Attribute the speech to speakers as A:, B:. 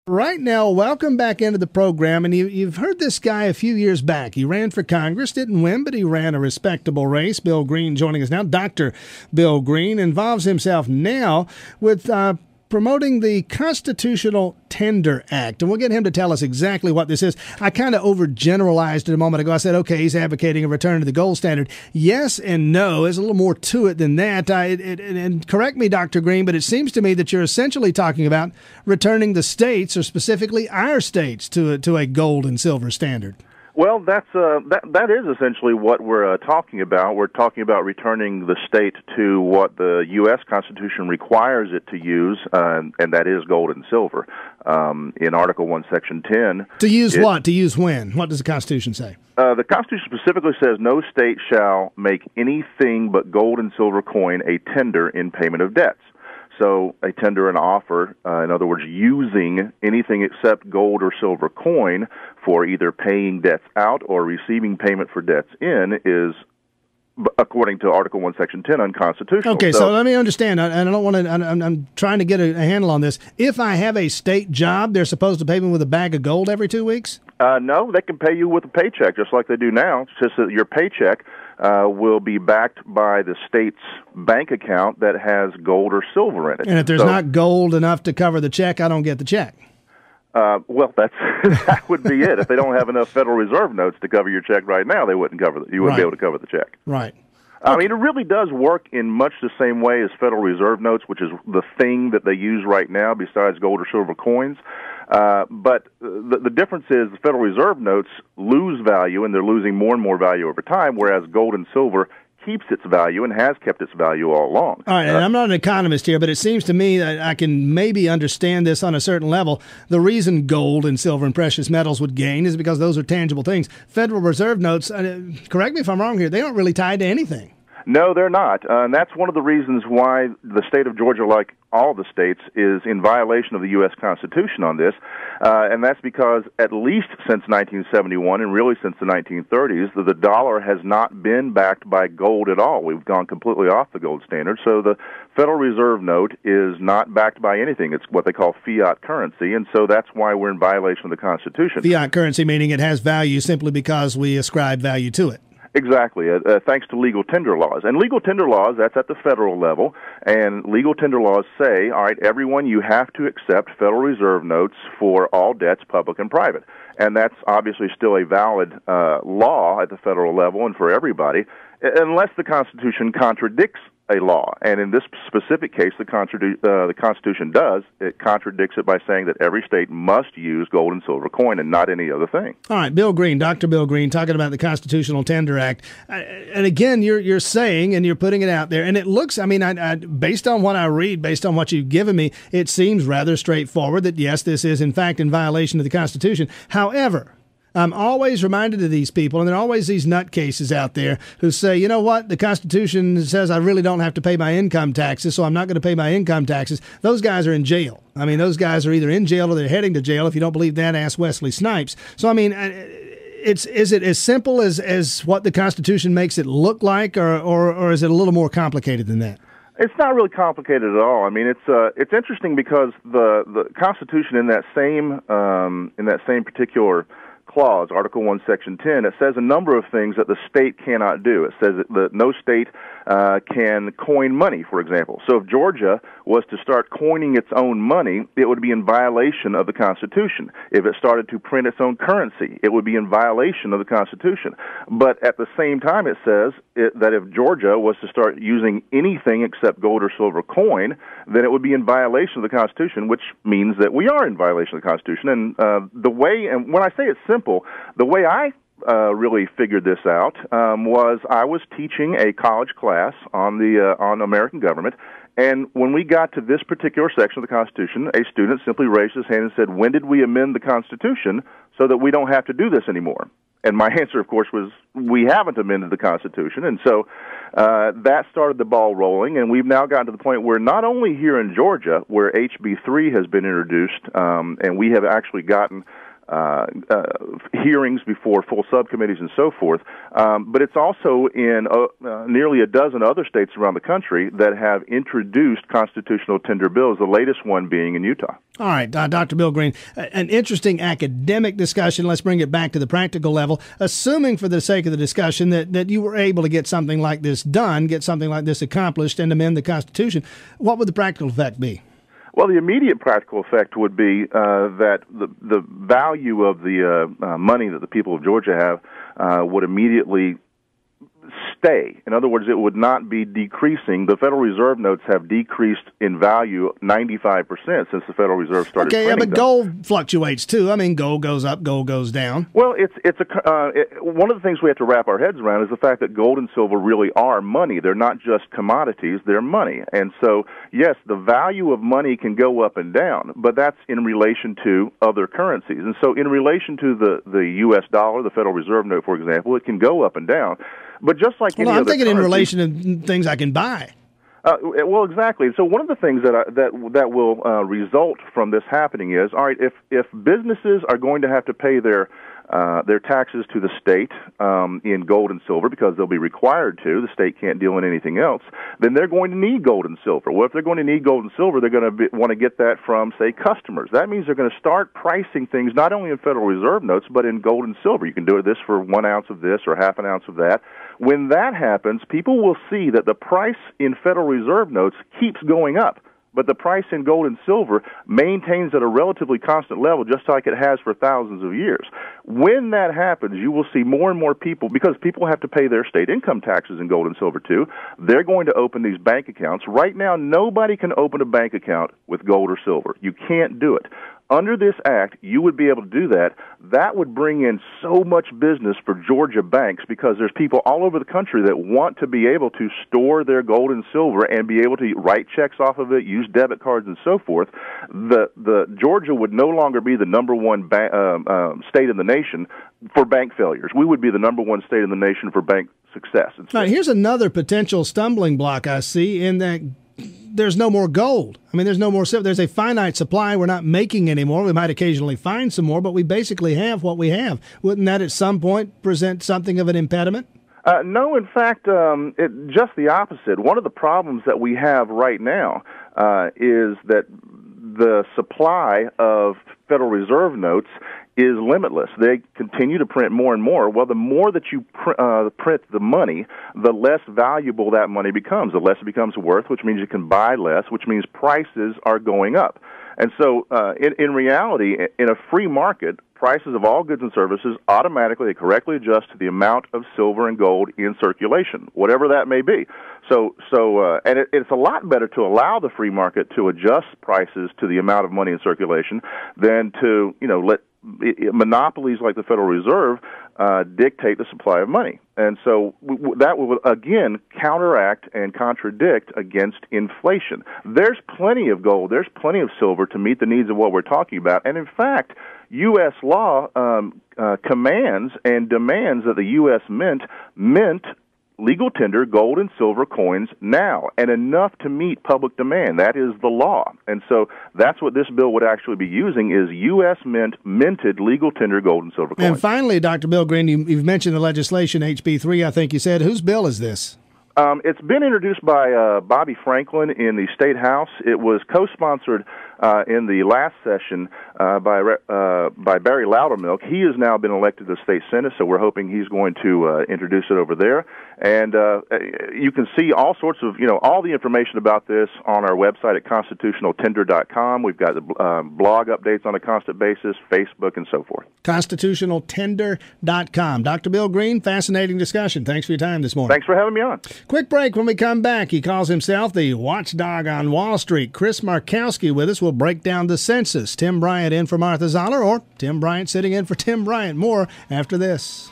A: Right now, welcome back into the program. And you've heard this guy a few years back. He ran for Congress, didn't win, but he ran a respectable race. Bill Green joining us now. Dr. Bill Green involves himself now with promoting the Constitutional Tender Act. And we'll get him to tell us exactly what this is. I kind of overgeneralized it a moment ago. I said, okay, he's advocating a return to the gold standard. Yes and no. There's a little more to it than that. And correct me, Dr. Green, but it seems to me that you're essentially talking about returning the states, or specifically our states, to a gold and silver standard.
B: Well, that is essentially what we're talking about. We're talking about returning the state to what the U.S. Constitution requires it to use, and that is gold and silver. In Article 1, Section 10.
A: To use what? To use when? What does the Constitution say?
B: The Constitution specifically says no state shall make anything but gold and silver coin a tender in payment of debts. So a tender, an offer, in other words, using anything except gold or silver coin for either paying debts out or receiving payment for debts in is, according to Article 1, Section 10, unconstitutional.
A: Okay, so let me understand. I don't want to. I'm trying to get a handle on this. If I have a state job, they're supposed to pay me with a bag of gold every 2 weeks?
B: No, they can pay you with a paycheck, just like they do now. It's just that your paycheck will be backed by the state's bank account that has gold or silver in it.
A: And if there's not gold enough to cover the check, I don't get the check.
B: Well, that would be it. If they don't have enough Federal Reserve notes to cover your check right now, they wouldn't cover you wouldn't be able to cover the check.
A: Right.
B: I mean, it really does work in much the same way as Federal Reserve notes, which is the thing that they use right now besides gold or silver coins. But the difference is the Federal Reserve notes lose value, and they're losing more and more value over time, whereas gold and silver keeps its value and has kept its value all along.
A: All right, and I'm not an economist here, but it seems to me that I can maybe understand this on a certain level. The reason gold and silver and precious metals would gain is because those are tangible things. Federal Reserve notes, correct me if I'm wrong here, they aren't really tied to anything.
B: No, they're not. And that's one of the reasons why the state of Georgia, like all the states, is in violation of the U.S. Constitution on this. And that's because at least since 1971, and really since the 1930s, the dollar has not been backed by gold at all. We've gone completely off the gold standard. So the Federal Reserve note is not backed by anything. It's what they call fiat currency. And so that's why we're in violation of the Constitution.
A: Fiat currency meaning it has value simply because we ascribe value to it.
B: Exactly, thanks to legal tender laws. And legal tender laws, that's at the federal level, and legal tender laws say, all right, everyone, you have to accept Federal Reserve notes for all debts, public and private. And that's obviously still a valid law at the federal level and for everybody, unless the Constitution contradicts a law. And in this specific case, the Constitution does. It contradicts it by saying that every state must use gold and silver coin and not any other thing.
A: All right, Bill Green, Dr. Bill Green, talking about the Constitutional Tender Act. And again, you're saying, and you're putting it out there, and it looks, I mean, based on what I read, based on what you've given me, it seems rather straightforward that, yes, this is, in fact, in violation of the Constitution. However, I'm always reminded of these people, and there are always these nutcases out there who say, you know what, the Constitution says I really don't have to pay my income taxes, so I'm not going to pay my income taxes. Those guys are in jail. I mean, those guys are either in jail or they're heading to jail. If you don't believe that, ask Wesley Snipes. So, I mean, is it as simple as what the Constitution makes it look like, or is it a little more complicated than that?
B: It's not really complicated at all. I mean, it's interesting because the Constitution in that same particular clause, Article 1, Section 10, it says a number of things that the state cannot do. It says that no state can coin money, for example. So if Georgia was to start coining its own money, it would be in violation of the Constitution. If it started to print its own currency, it would be in violation of the Constitution. But at the same time, it says that if Georgia was to start using anything except gold or silver coin, then it would be in violation of the Constitution, which means that we are in violation of the Constitution. And and when I say it's simple, the way I really figured this out was I was teaching a college class on American government, and when we got to this particular section of the Constitution, a student simply raised his hand and said, "When did we amend the Constitution so that we don't have to do this anymore?" And my answer, of course, was, we haven't amended the Constitution. And so that started the ball rolling, and we've now gotten to the point where not only here in Georgia, where HB 3 has been introduced, and we have actually gotten hearings before full subcommittees and so forth. But it's also in nearly a dozen other states around the country that have introduced constitutional tender bills, the latest one being in Utah.
A: All right, Dr. Bill Green, an interesting academic discussion. Let's bring it back to the practical level. Assuming for the sake of the discussion that you were able to get something like this done, get something like this accomplished, and amend the Constitution, what would the practical effect be?
B: Well, the immediate practical effect would be that the value of the money that the people of Georgia have would immediately stay. In other words, it would not be decreasing. The Federal Reserve notes have decreased in value 95% since the Federal Reserve started printing them.
A: But gold fluctuates too. I mean, gold goes up, gold goes down.
B: Well, one of the things we have to wrap our heads around is the fact that gold and silver really are money. They're not just commodities, they're money. And so, yes, the value of money can go up and down, but that's in relation to other currencies. And so in relation to the U.S. dollar, the Federal Reserve note, for example, it can go up and down. But just like any other
A: I'm thinking
B: currency,
A: in relation to things I can buy.
B: Well, exactly. So one of the things that will result from this happening is, all right, if businesses are going to have to pay their taxes to the state in gold and silver because they'll be required to, the state can't deal in anything else, then they're going to need gold and silver. Well, if they're going to need gold and silver, they're going to want to get that from, say, customers. That means they're going to start pricing things not only in Federal Reserve notes, but in gold and silver. You can do this for 1 ounce of this or half an ounce of that. When that happens, people will see that the price in Federal Reserve notes keeps going up, but the price in gold and silver maintains at a relatively constant level, just like it has for thousands of years. When that happens, you will see more and more people, because people have to pay their state income taxes in gold and silver too, they're going to open these bank accounts. Right now, nobody can open a bank account with gold or silver. You can't do it. Under this act, you would be able to do that. That would bring in so much business for Georgia banks because there's people all over the country that want to be able to store their gold and silver and be able to write checks off of it, use debit cards, and so forth. The Georgia would no longer be the number one state in the nation for bank failures. We would be the number one state in the nation for bank success. All
A: right, here's another potential stumbling block I see in that there's no more gold. I mean, there's no more silver. There's a finite supply. We're not making any more. We might occasionally find some more, but we basically have what we have. Wouldn't that at some point present something of an impediment?
B: No, in fact, just the opposite. One of the problems that we have right now is that the supply of Federal Reserve notes is limitless. They continue to print more and more. Well, the more that you print the money, the less valuable that money becomes. The less it becomes worth, which means you can buy less, which means prices are going up. And so in reality, in a free market, prices of all goods and services automatically, correctly adjust to the amount of silver and gold in circulation, whatever that may be. And it's a lot better to allow the free market to adjust prices to the amount of money in circulation than to, let monopolies like the Federal Reserve dictate the supply of money. And so that will, again, counteract and contradict against inflation. There's plenty of gold, there's plenty of silver to meet the needs of what we're talking about. And in fact, U.S. law commands and demands that the U.S. mint legal tender gold and silver coins now, and enough to meet public demand. That is the law. And so that's what this bill would actually be using is U.S. minted legal tender gold and silver coins.
A: And finally, Dr. Bill Green, you've mentioned the legislation, HB 3, I think you said. Whose bill is this?
B: It's been introduced by Bobby Franklin in the State House. It was co-sponsored in the last session by Barry Loudermilk. He has now been elected to the State Senate, so we're hoping he's going to introduce it over there. And you can see all sorts of, all the information about this on our website at constitutionaltender.com. We've got the blog updates on a constant basis, Facebook, and so forth.
A: Constitutionaltender.com. Dr. Bill Green, fascinating discussion. Thanks for your time this morning.
B: Thanks for having me on.
A: Quick break. When we come back, he calls himself the watchdog on Wall Street. Chris Markowski with us. We'll break down the census. Tim Bryant in for Martha Zoller, or Tim Bryant sitting in for Tim Bryant. More after this.